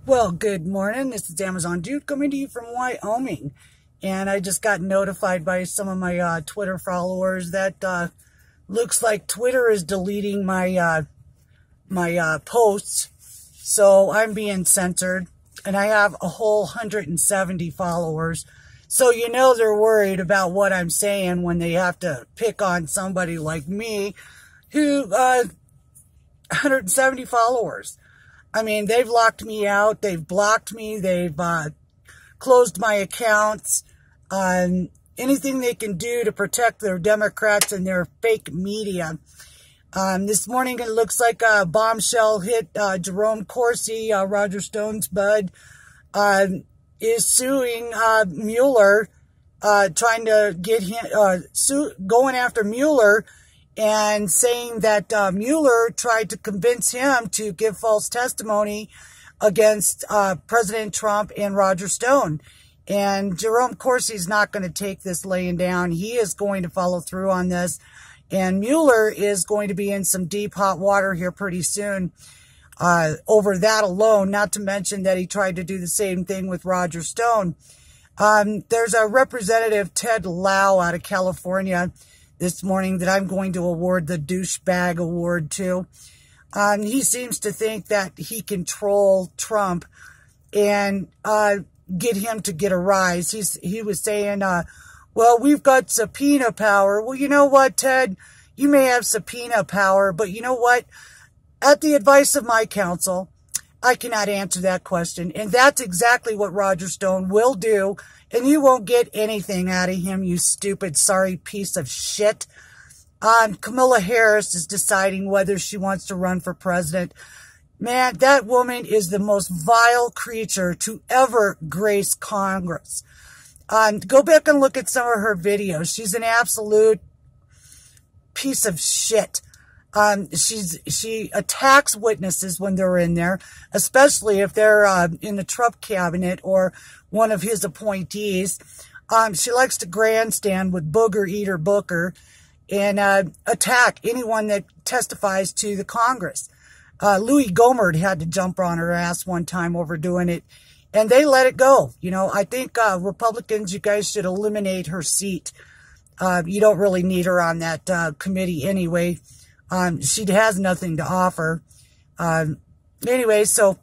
Well, good morning. This is Amazon Dude coming to you from Wyoming. And I just got notified by some of my Twitter followers that looks like Twitter is deleting my posts. So I'm being censored. And I have a whole 170 followers. So you know they're worried about what I'm saying when they have to pick on somebody like me who 170 followers. I mean, they've locked me out. They've blocked me. They've closed my accounts. Anything they can do to protect their Democrats and their fake media. This morning, it looks like a bombshell hit Jerome Corsi, Roger Stone's bud, is suing Mueller, trying to get him, going after Mueller, and saying that Mueller tried to convince him to give false testimony against President Trump and Roger Stone. And Jerome Corsi is not going to take this laying down. He is going to follow through on this. And Mueller is going to be in some deep hot water here pretty soon over that alone, not to mention that he tried to do the same thing with Roger Stone. There's a Representative Ted Lieu out of California this morning that I'm going to award the douchebag award to. He seems to think that he can troll Trump and get him to get a rise. He was saying, well, we've got subpoena power. Well, you know what, Ted? You may have subpoena power, but you know what? At the advice of my counsel, I cannot answer that question. And that's exactly what Roger Stone will do. And you won't get anything out of him, you stupid, sorry piece of shit. Kamala Harris is deciding whether she wants to run for president. Man, that woman is the most vile creature to ever grace Congress. Go back and look at some of her videos. She's an absolute piece of shit. She attacks witnesses when they're in there, especially if they're in the Trump cabinet or one of his appointees. She likes to grandstand with Booger Eater Booker and attack anyone that testifies to the Congress. Louis Gohmert had to jump on her ass one time over doing it, and they let it go. You know, I think Republicans, you guys should eliminate her seat. You don't really need her on that committee anyway. She has nothing to offer. Anyway, so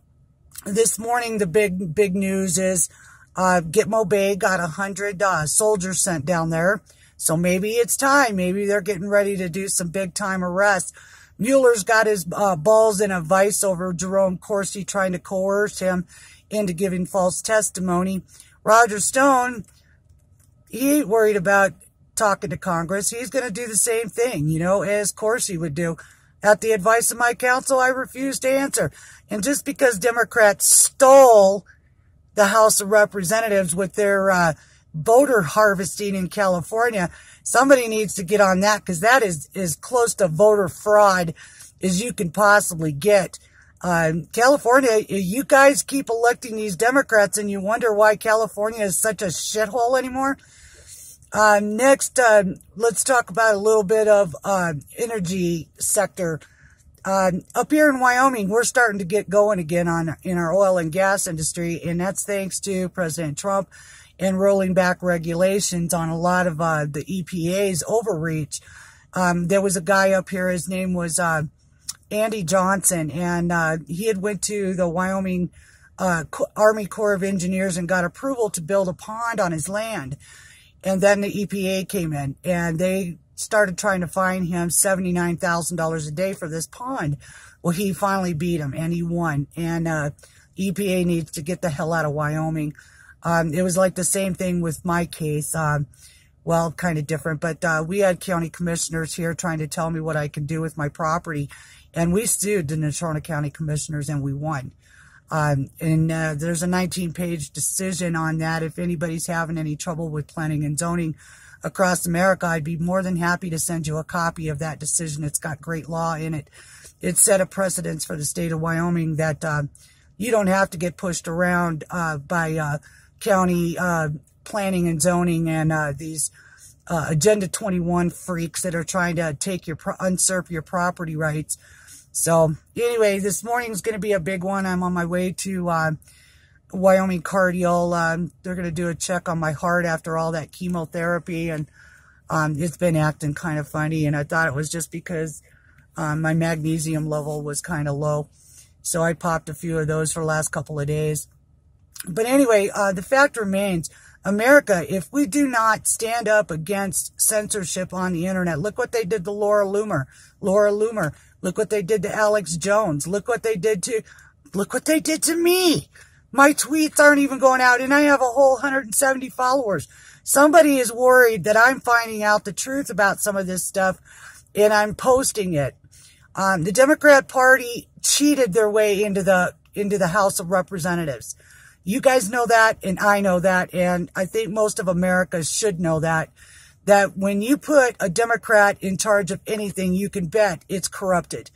this morning, the big news is, Gitmo Bay got 100, soldiers sent down there. So maybe it's time. Maybe they're getting ready to do some big time arrests. Mueller's got his, balls in a vice over Jerome Corsi trying to coerce him into giving false testimony. Roger Stone, he ain't worried about talking to Congress. He's going to do the same thing, you know, as Corsi would do. At the advice of my counsel, I refuse to answer. And just because Democrats stole the House of Representatives with their voter harvesting in California, somebody needs to get on that, because that is as close to voter fraud as you can possibly get. California, you guys keep electing these Democrats and you wonder why California is such a shithole anymore. Next, let's talk about a little bit of energy sector. Up here in Wyoming, we're starting to get going again in our oil and gas industry, and that's thanks to President Trump and rolling back regulations on a lot of the EPA's overreach. There was a guy up here, his name was Andy Johnson, and he had went to the Wyoming Army Corps of Engineers and got approval to build a pond on his land. And then the EPA came in, and they started trying to fine him $79,000 a day for this pond. Well, he finally beat him, and he won. And EPA needs to get the hell out of Wyoming. It was like the same thing with my case. Well, kind of different, but we had county commissioners here trying to tell me what I could do with my property. And we sued the Natrona County commissioners, and we won. There's a 19-page decision on that. If anybody's having any trouble with planning and zoning across America, I'd be more than happy to send you a copy of that decision. It's got great law in it. It set a precedence for the state of Wyoming that you don't have to get pushed around by county planning and zoning and these Agenda 21 freaks that are trying to take usurp your property rights. So anyway, this morning's going to be a big one. I'm on my way to Wyoming Cardial. They're going to do a check on my heart after all that chemotherapy, and it's been acting kind of funny, and I thought it was just because my magnesium level was kind of low. So I popped a few of those for the last couple of days. But anyway, the fact remains, America, if we do not stand up against censorship on the internet, look what they did to Laura Loomer. Look what they did to Alex Jones. Look what they did to me. My tweets aren't even going out, and I have a whole 170 followers. Somebody is worried that I'm finding out the truth about some of this stuff, and I'm posting it. The Democrat Party cheated their way into the House of Representatives. You guys know that, and I know that, and I think most of America should know that when you put a Democrat in charge of anything, you can bet it's corrupted.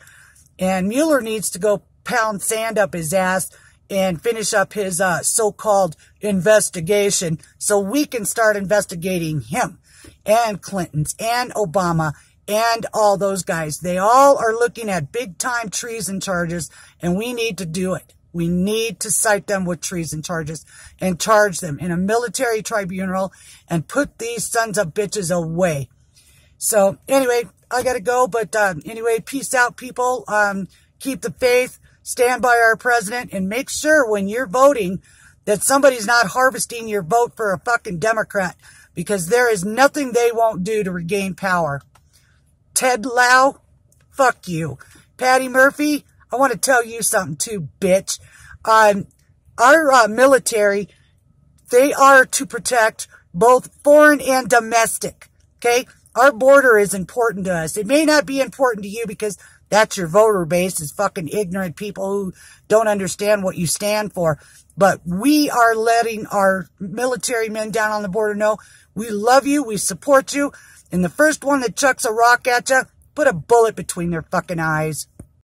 And Mueller needs to go pound sand up his ass and finish up his so-called investigation so we can start investigating him and Clinton's and Obama and all those guys. They all are looking at big-time treason charges, and we need to do it. We need to cite them with treason charges and charge them in a military tribunal and put these sons of bitches away. So anyway, I got to go. But anyway, peace out, people. Keep the faith. Stand by our president, and make sure when you're voting that somebody's not harvesting your vote for a fucking Democrat, because there is nothing they won't do to regain power. Ted Lieu, fuck you. Patty Murphy, I want to tell you something too, bitch. Our military, they are to protect both foreign and domestic, okay? Our border is important to us. It may not be important to you because that's your voter base, is fucking ignorant people who don't understand what you stand for. But we are letting our military men down on the border know we love you, we support you, and the first one that chucks a rock at you, put a bullet between their fucking eyes.